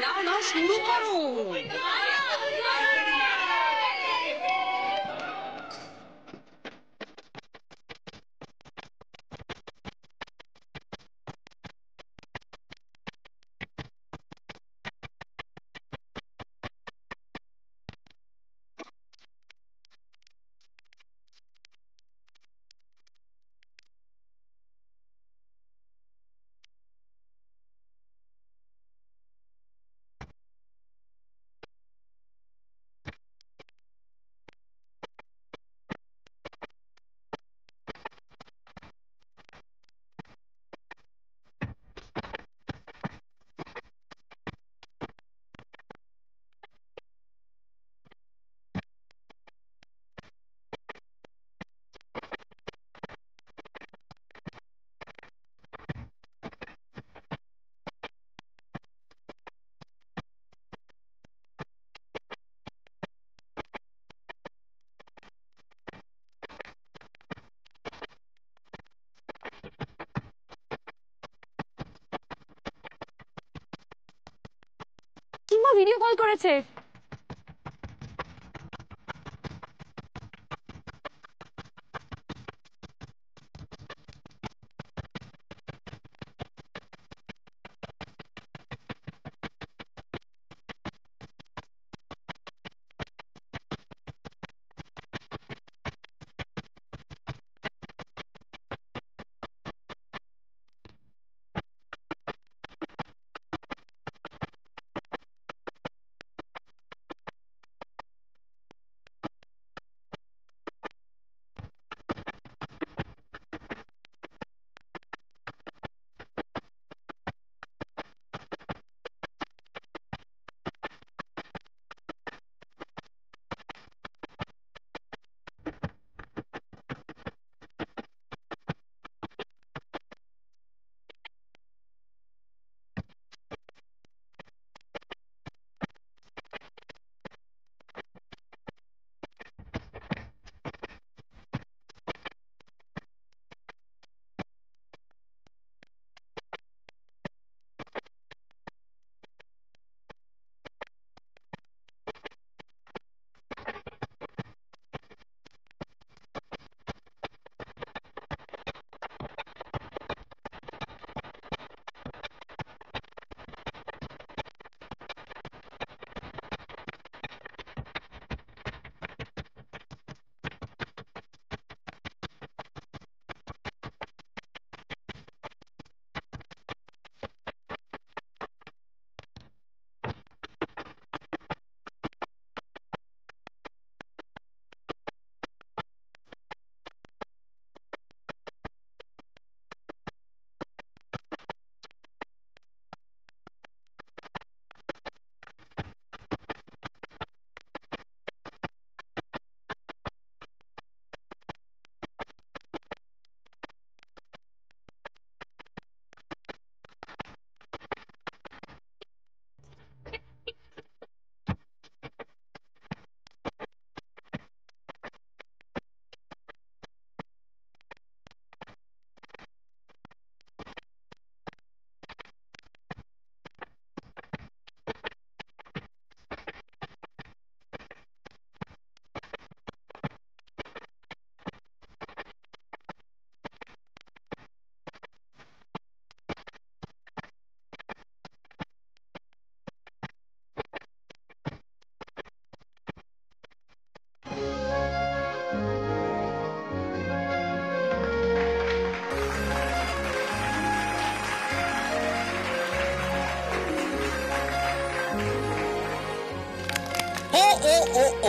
না না, শুরু করো। কিংবা ভিডিও কল করেছে।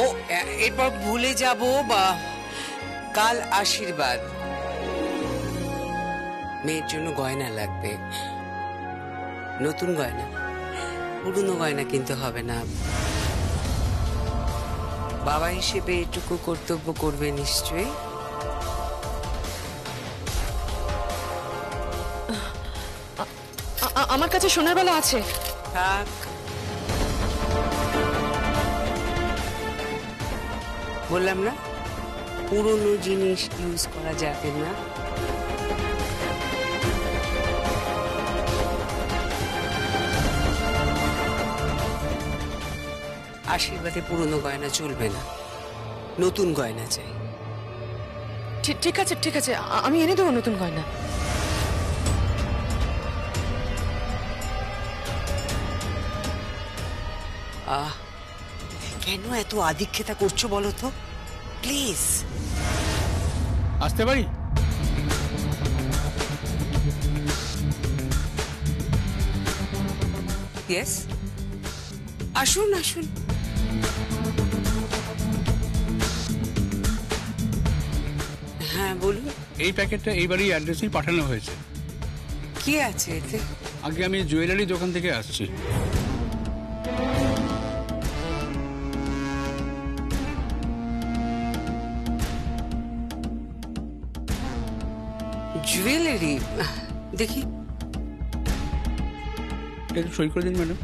ও এরপর ভুলে যাব বা কাল আশীর্বাদ। মেয়ের জন্য গয়না লাগবে, নতুন গয়না, পুরনো গয়না কিনতে হবে না। বাবা হিসেবে এটুকু কর্তব্য করবে নিশ্চয়ই। আমার কাছে সোনার বালা আছে। থাক, বললাম না পুরনো জিনিস ইউজ করা যাবে না। আশীর্বাদে পুরনো গয়না চলবে না, নতুন গয়না চাই। ঠিক আছে ঠিক আছে, আমি এনে দেবো নতুন গয়না। আহ, কেন এত আদিক্ষেতা করছো বলো তো, প্লিজ। আসতে পারি? ইয়েস, আসুন আসুন। হ্যাঁ বলুন। এই প্যাকেটটা এইবারই অ্যাড্রেসেই পাঠানো হয়েছে। কি আছে এতে? আগে আমি জুয়েলারি দোকান থেকে আসছি। জুয়েলারি? দেখি। একটু সই করে দিন ম্যাডাম।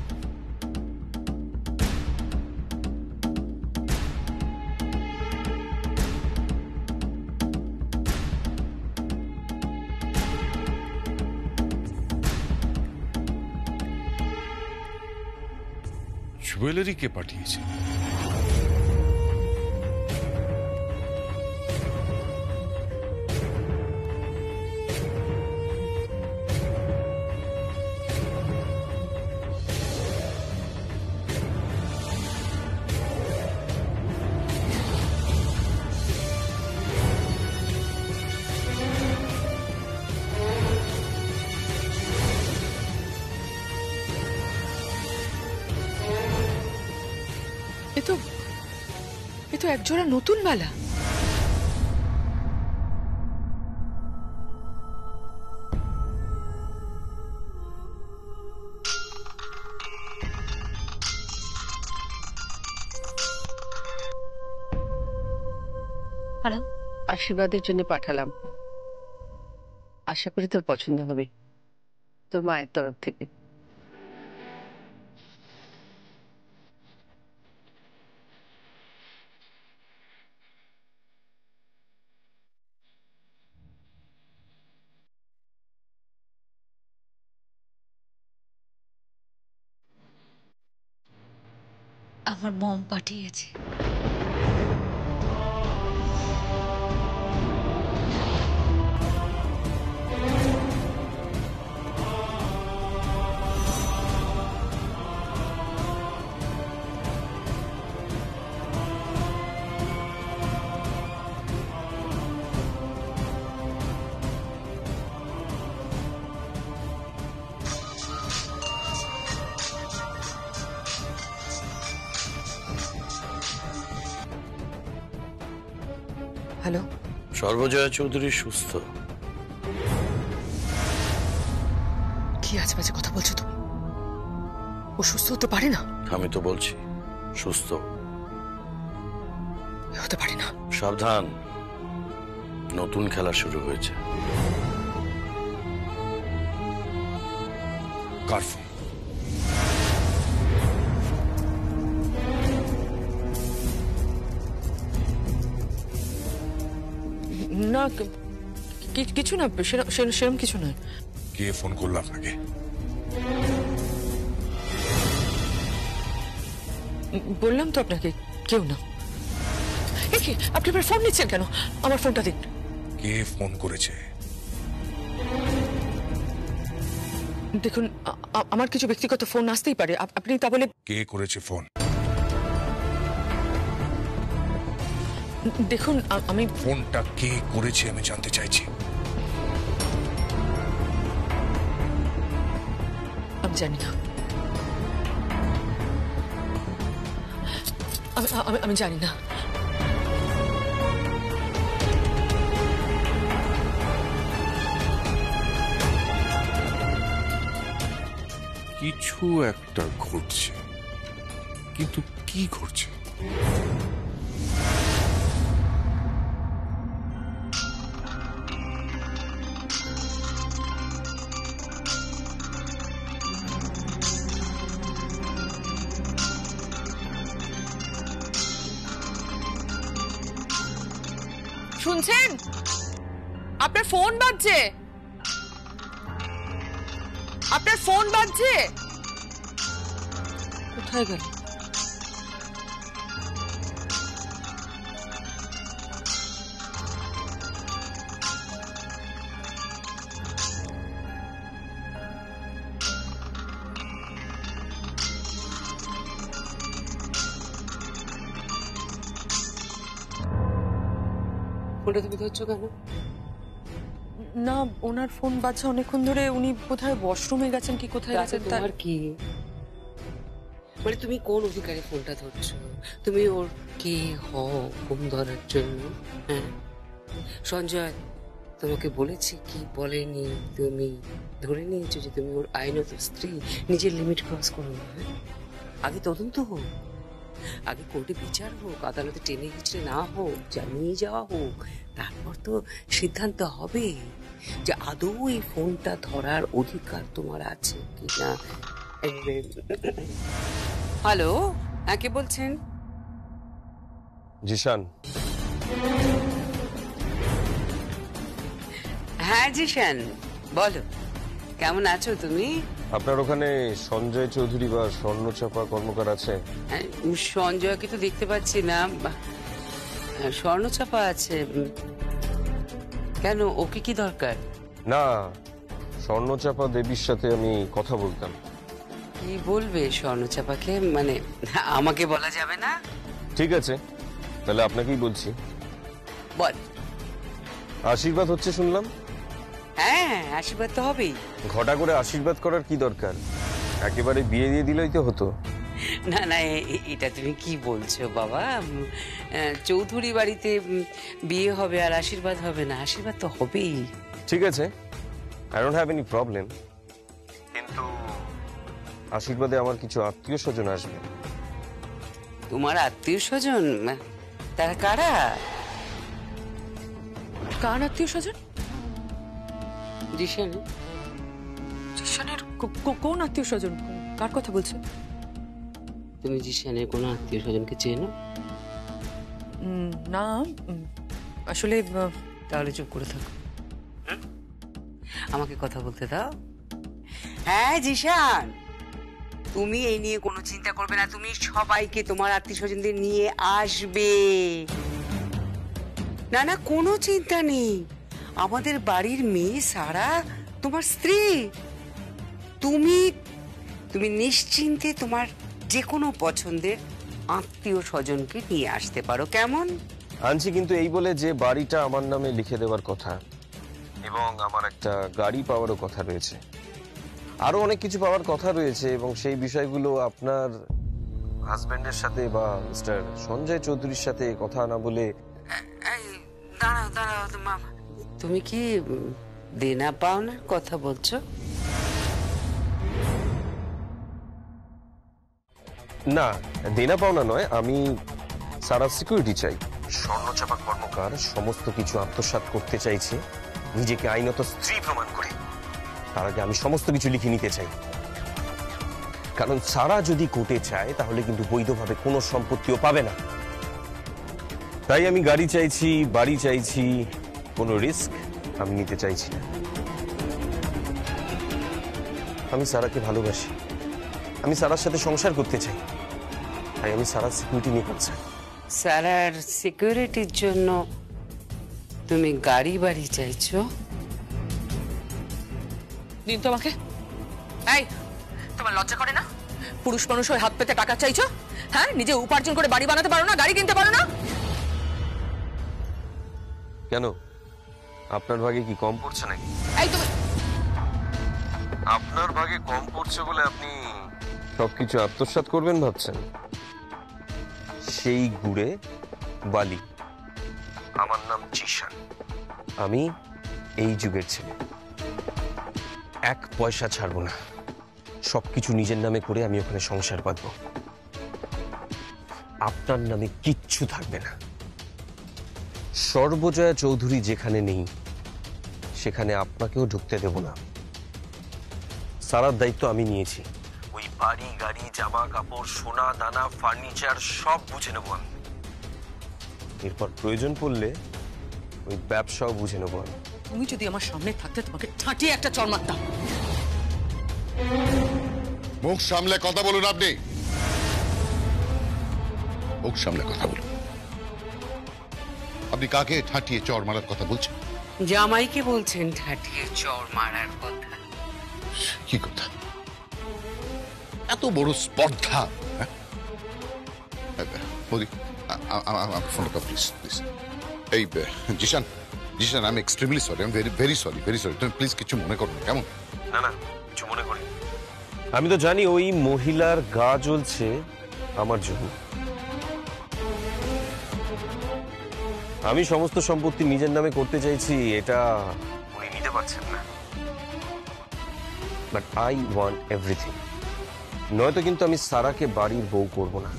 জুয়েলারি কে পাঠিয়েছে? এ তো একজোড়া নতুন মালা। হ্যালো, আশীর্বাদের জন্য পাঠালাম, আশা করি তোর পছন্দ হবে, তোর মায়ের তরফ থেকে। আমার মম পাঠিয়েছে। হ্যালো, সর্বজয়া চৌধুরী সুস্থ। কি আজে বাজে কথা বলছো তুমি? ও সুস্থ হতে পারে না। আমি তো বলছি সুস্থ। হতে পারে না। সাবধান, নতুন খেলা শুরু হয়েছে। কারফি না, কিছু না, সেরকম কিছু নয়। কে ফোন করলো আপনাকে? বললাম তো আপনাকে, কেউ না। কি আপনি আমার ফোন নিচ্ছেন কেন? আমার ফোনটা দিন। কে ফোন করেছে? দেখুন, আমার কিছু ব্যক্তিগত ফোন আসতেই পারে, আপনি তা বলে। কে করেছে ফোন? দেখুন, আমি ফোনটা কে করেছে আমি জানতে চাইছি। আমি জানি না, আমি জানি না। কিছু একটা ঘটছে, কিন্তু কি ঘটছে? শুনছেন? আপনার ফোন বাজছে, আপনার ফোন বাজছে। কোথায় গেল? ফোনটা তুমি ধরছো কেন? না, ওনার ফোন বাজছে অনেকক্ষণ ধরে। উনি কোথায় ওয়াশরুমে গেছেন কি কোথায় তাতে গেছেন তার তোমার কি? মানে তুমি কোন অধিকারে ফোনটা ধরছো? তুমি ওর কে হও ফোন ধরার জন্য? হ্যাঁ, সঞ্জয় তোমাকে বলেছি কি বলেনি? তুমি ধরে নিয়েছো যে তুমি ওর আইনত স্ত্রী, নিজের লিমিট ক্রস করো না। আগে তদন্ত হোক, আগে কোর্টে বিচার হোক, আদালতে টেনে হিচড়ে না হোক, জানিয়ে যাওয়া হোক, তারপর তো সিদ্ধান্ত হবে যে আদৌ এই ফোনটা ধরার অধিকার তোমার আছে কিনা। হ্যালো, কে বলছেন? জিশান, হ্যাঁ জিশান, বলো কেমন আছো তুমি? আপনার ওখানে সঞ্জয় চৌধুরী বা স্বর্ণচাপা কর্মকার আছে? হ্যাঁ, সঞ্জয়কে তো দেখতে পাচ্ছি না। স্বর্ণচাপা আছে। কেন, ওকে কি দরকার? না, স্বর্ণচাপা দেবীর সাথে আমি কথা বলতাম। কি বলবে স্বর্ণচাপাকে? মানে আমাকে বলা যাবে না? ঠিক আছে, তাহলে আপনাকেই বলছি। বল। আশীর্বাদ হচ্ছে শুনলাম। হ্যাঁ, আশীর্বাদ তো হবেই। ঘটা করে আশীর্বাদ করার কি দরকার? একেবারে বিয়ে দিয়ে দিলেই তো হতো। না না, এটা তুমি কি বলছো বাবা? চৌধুরী বাড়িতে বিয়ে হবে আর আশীর্বাদ হবে না? আশীর্বাদ তো হবেই। ঠিক আছে, I don't have any problem, কিন্তু আশীর্বাদে আমার কিছু আত্মীয় স্বজন আসবে। তোমার আত্মীয় স্বজন? তারা কারা? কার আত্মীয় স্বজন? জিশান। জিশানের কোন আত্মীয় স্বজন? কার কথা বলছে? তুমি জিশানের কোনো আত্মীয় স্বজনকে চেনো? না, আসলে তাহলে চুপ করে থাকো, আমাকে কথা বলতে দাও। হ্যাঁ জিশান, তুমি এই নিয়ে কোনো চিন্তা করবে না। তুমি সবাইকে, তোমার আত্মীয় স্বজনদের নিয়ে আসবে। না না, কোনো চিন্তা নেই। আমাদের বাড়ির মেয়ে সারা তোমার স্ত্রী। তুমি তুমি নিশ্চিন্তে তোমার যে কোনো পছন্দের আত্মীয় স্বজনকে নিয়ে আসতে পারো। কেমন? আনছি, কিন্তু এই বলে যে বাড়িটা আমার নামে লিখে দেওয়ার কথা, এবং আমার একটা গাড়ি পাওয়ারও কথা রয়েছে, আরো অনেক কিছু পাওয়ার কথা রয়েছে, এবং সেই বিষয়গুলো আপনার হাজবেন্ডের সাথে বা মিস্টার সঞ্জয় চৌধুরীর সাথে কথা না বলে। এই, দাঁড়াও দাঁড়াও, তুমি কি দেনা পাওনার কথা বলছো? না, দেনা পাওনা নয়, আমি সারা সিকিউরিটি চাই। স্বর্ণচাপা কর্মকার সমস্ত কিছু আত্মসাৎ করতে চাইছে, নিজেকে আইনত স্ত্রী প্রমাণ করে। তার আগে আমি সমস্ত কিছু লিখে নিতে চাই, কারণ সারা যদি কোর্টে চায় তাহলে কিন্তু বৈধভাবে কোনো সম্পত্তিও পাবে না। তাই আমি গাড়ি চাইছি, বাড়ি চাইছি, কোনো রিস্ক আমি নিতে চাইছি না। আমি সারাকে ভালোবাসি, আমি সারার সাথে সংসার করতে চাই, তাই আমি সারার সিকিউরিটি নিয়ে করছি। সারার সিকিউরিটির জন্য তুমি গাড়ি বাড়ি চাইছো? দিন তো আমাকে। এই, তোমার লজ্জা করে না? পুরুষ মানুষ হয়ে হাত পেতে টাকা চাইছো? হ্যাঁ, নিজে উপার্জন করে বাড়ি বানাতে পারো না, গাড়ি কিনতে পারো না? কেন, আপনার ভাগে কি কম পড়ছে নাকি? এই তুমি, আপনার ভাগে কম পড়ছে বলে আপনি সবকিছু আত্মসাৎ করবেন ভাবছেন? সেই গুড়ে বালি। আমার নাম জিশান, আমি এই যুগের ছেলে। এক পয়সা ছাড়বো না, সবকিছু নিজের নামে করে আমি ওখানে সংসার বাঁধবো। আপনার নামে কিচ্ছু থাকবে না। সর্বজয়া চৌধুরী যেখানে নেই সেখানে আপনাকেও ঢুকতে দেব না। সারার দায়িত্ব আমি নিয়েছি। ওই বাড়ি, গাড়ি, জামা কাপড়, সোনা দানা, ফার্নিচার সব বুঝে নেব আমি। এরপর প্রয়োজন পড়লে ওই ব্যবসাও বুঝে নেব আমি। তুমি যদি আমার সামনে থাকতে তোমাকে ঠাঁটিয়ে একটা চড় মারতাম। মুখ সামলে কথা বলুন আপনি। মুখ সামলে কথা বলুন। আপনি কাকে ঠাটিয়ে চড় মারার কথা বলছেন? জামাইকে বলছেন ঠাটিয়ে চড় মারার কথা? কি কথা? এত বড় স্পর্ধা! মোদি, ফোনটা প্লিজ প্লিজ। এই Zishan Zishan I am extremely sorry, I am very sorry, তুমি প্লিজ কিছু মনে করো না, কেমন? না না, কিছু মনে করি। আমি তো জানি ওই মহিলার গা জ্বলছে আমার জন্য। আমি সমস্ত সম্পত্তি নিজের নামে করতে চাইছি, এটা উনি নিতে পারছেন না। But I want everything. নয়তো কিন্তু আমি সারাকে বাড়ির বউ করব না।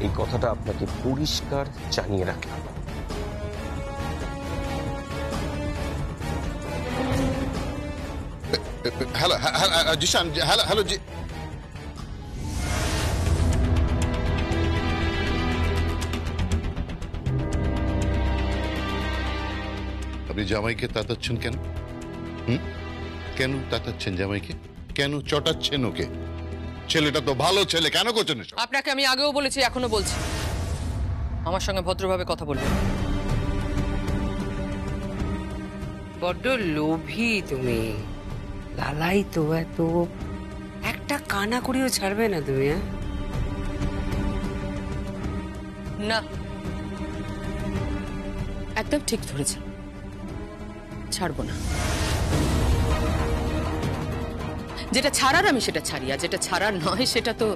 এই কথাটা আপনাকে পরিষ্কার জানিয়ে রাখলাম। হ্যালো জিশান, হ্যালো জি। আপনি জামাইকে তাতাচ্ছেন কেন? কেন তাতাচ্ছেন জামাইকে? কেন চটাচ্ছেন ওকে? ছেলেটা তো ভালো ছেলে, কেন করছেন এসব? আপনাকে আমি আগেও বলেছি, এখনো বলছি, আমার সঙ্গে ভদ্রভাবে কথা বলবেন। বড্ড লোভী তুমি, লালাই তো এত, একটা কানা করেও ছাড়বে না তুমি। না, একদম ঠিক ধরেছে, ছাড়বো না। যেটা ছাড়ার আমি সেটা ছাড়ি, আর যেটা ছাড়ার নয় সেটা তো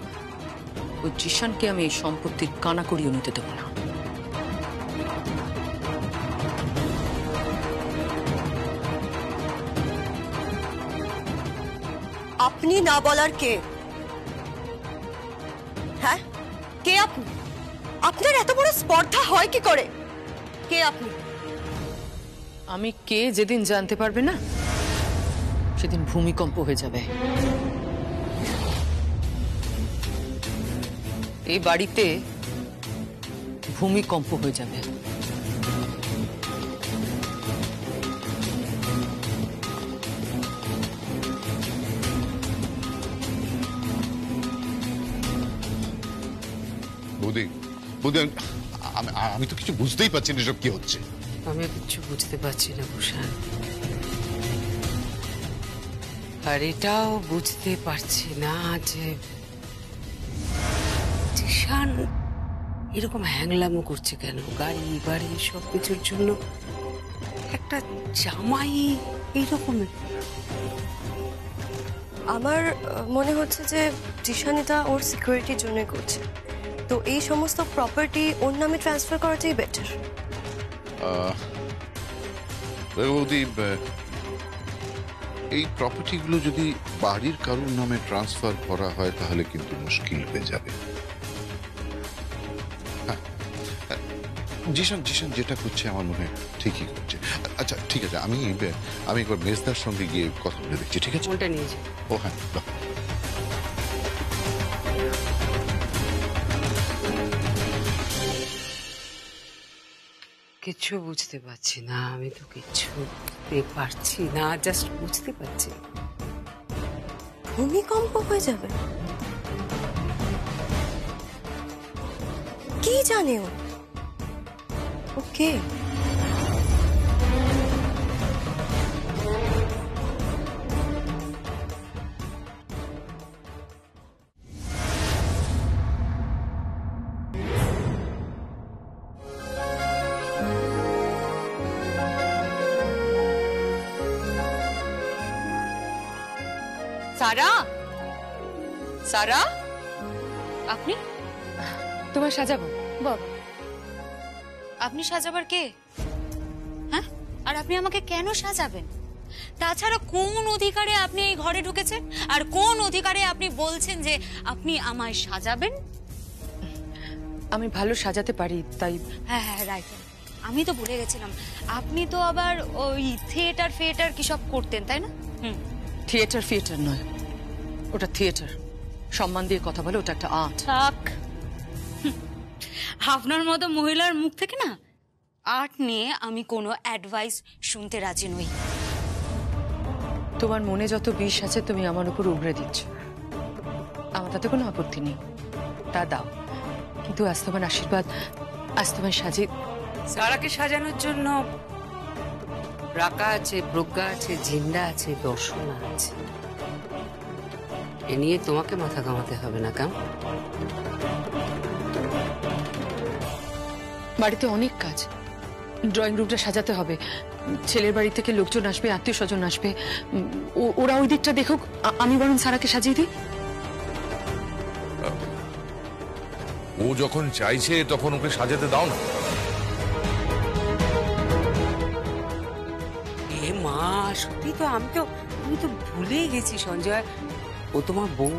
ওই জিশানকে আমি এই সম্পত্তির কানা করিয়ে নিতে দেবো না। আপনি না বলার কে? হ্যাঁ, কে আপনি? আপনার এত বড় স্পর্ধা হয় কি করে? কে আপনি? আমি কে যেদিন জানতে পারবে না, সেদিন ভূমিকম্প হয়ে যাবে। এই বাড়িতে ভূমিকম্প হয়ে যাবে। বৌদি বৌদি, আমি তো কিছু বুঝতেই পারছি না এসব কি হচ্ছে। আমি কিচ্ছু বুঝতে পারছি না ভূষণ, আর এটাও বুঝতে পারছি না যে জিশান এরকম হ্যাংলামো করছে কেন। গাড়ি বাড়ি সবকিছুর জন্য একটা জামাই এইরকম। আমার মনে হচ্ছে যে জিশান এটা ওর সিকিউরিটির জন্য করছে, তো এই সমস্ত প্রপার্টি ওর নামে ট্রান্সফার করাটাই বেটার। বৌদি, এই প্রপার্টিগুলো যদি বাড়ির কারোর নামে ট্রান্সফার করা হয় তাহলে কিন্তু মুশকিল হয়ে যাবে। জিশান জিশান যেটা করছে আমার মনে হয় ঠিকই করছে। আচ্ছা ঠিক আছে, আমি একবার মেজদার সঙ্গে গিয়ে কথা বলে দেখছি, ঠিক আছে? কোনটা নিয়ে যাও? ও হ্যাঁ, দাও। কিচ্ছু বুঝতে পারছি না, আমি তো কিচ্ছু বুঝতে পারছি না, জাস্ট বুঝতে পারছি। ভূমিকম্প হয়ে যাবে? কি জানে ও? ওকে, সারা, সারা, আপনি তোমার সাজাবো। বাবা, আপনি সাজাবার কে? হ্যাঁ, আর আপনি আমাকে কেন সাজাবেন? তাছাড়া কোন অধিকারে আপনি এই ঘরে ঢুকেছেন, আর কোন অধিকারে আপনি বলছেন যে আপনি আমায় সাজাবেন? আমি ভালো সাজাতে পারি, তাই। হ্যাঁ হ্যাঁ, রাইট, আমি তো ভুলে গেছিলাম, আপনি তো আবার ওই থিয়েটার কি সব করতেন, তাই না? থিয়েটার নয়, ওটা থিয়েটার। সম্মান দিয়ে কথা বলে, ওটা একটা আর্ট। থাক, আপনার মতো মহিলার মুখ থেকে না আর্ট নিয়ে আমি কোনো অ্যাডভাইস শুনতে রাজি নই। তোমার মনে যত বিষ আছে তুমি আমার উপর উগড়ে দিচ্ছ, আমার তাতে কোনো আপত্তি নেই, তা দাও। কিন্তু আজ তোমার আশীর্বাদ, আজ তোমার সাজে। সারাকে সাজানোর জন্য রাকা আছে, প্রজ্ঞা আছে, জিন্দা আছে, দর্শনা আছে। এ নিয়ে তোমাকে মাথা ঘামাতে হবে না, কেমন? বাড়িতে অনেক কাজ। ড্রয়িং রুমটা সাজাতে হবে, ছেলের বাড়ি থেকে লোকজন আসবে, আত্মীয় স্বজন আসবে, ওরা ওই দিকটা দেখুক, আমি বরং সারাকে সাজিয়ে দিই। ও যখন চাইছে তখন ওকে সাজাতে দাও না। এ মা, সত্যি তো আমি তো ভুলেই গেছি সঞ্জয়, ও তোমার বউ।